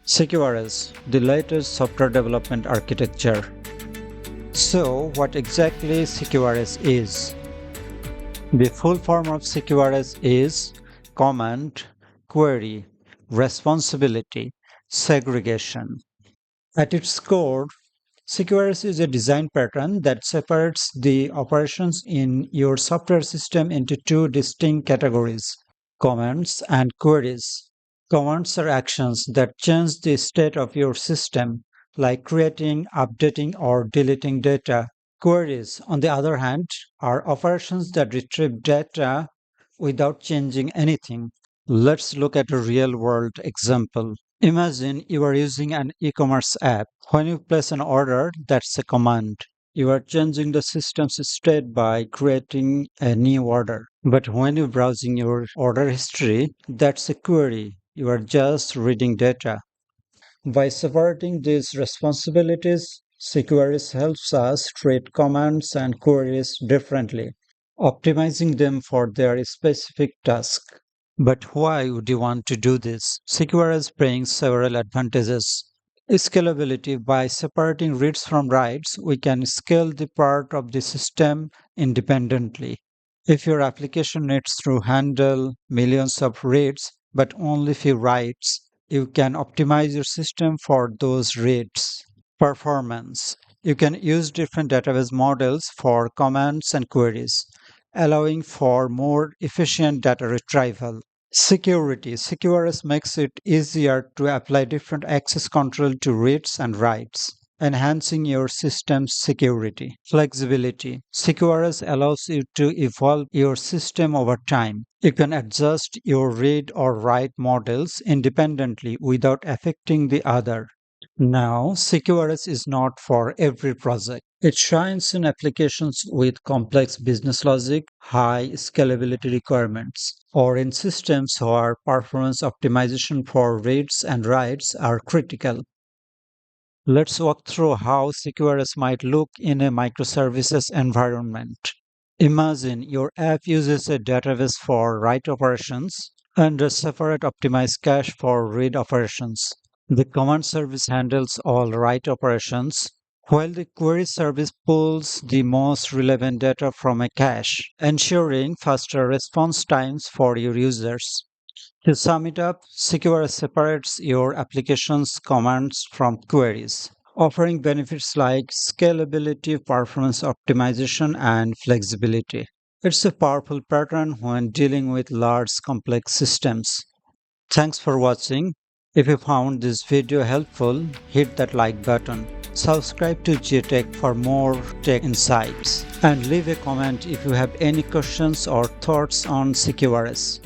CQRS, the latest software development architecture. So, what exactly CQRS is? The full form of CQRS is Command, Query, Responsibility, Segregation. At its core, CQRS is a design pattern that separates the operations in your software system into two distinct categories: commands and queries. Commands are actions that change the state of your system, like creating, updating, or deleting data. Queries, on the other hand, are operations that retrieve data without changing anything. Let's look at a real world example. Imagine you are using an e-commerce app. When you place an order, that's a command. You are changing the system's state by creating a new order. But when you're browsing your order history, that's a query. You are just reading data. By separating these responsibilities, CQRS helps us treat commands and queries differently, optimizing them for their specific task. But why would you want to do this? CQRS brings several advantages. Scalability: by separating reads from writes, we can scale the part of the system independently. If your application needs to handle millions of reads but only few writes, you can optimize your system for those reads. Performance: you can use different database models for commands and queries, allowing for more efficient data retrieval. Security: CQRS makes it easier to apply different access control to reads and writes, enhancing your system's security. Flexibility: CQRS allows you to evolve your system over time. You can adjust your read or write models independently without affecting the other. Now, CQRS is not for every project. It shines in applications with complex business logic, high scalability requirements, or in systems where performance optimization for reads and writes are critical. Let's walk through how CQRS might look in a microservices environment. Imagine your app uses a database for write operations and a separate optimized cache for read operations. The command service handles all write operations, while the query service pulls the most relevant data from a cache, ensuring faster response times for your users. To sum it up, CQRS separates your application's commands from queries, offering benefits like scalability, performance optimization, and flexibility. It's a powerful pattern when dealing with large complex systems. Thanks for watching. If you found this video helpful, hit that like button. Subscribe to GTech for more tech insights. And leave a comment if you have any questions or thoughts on CQRS.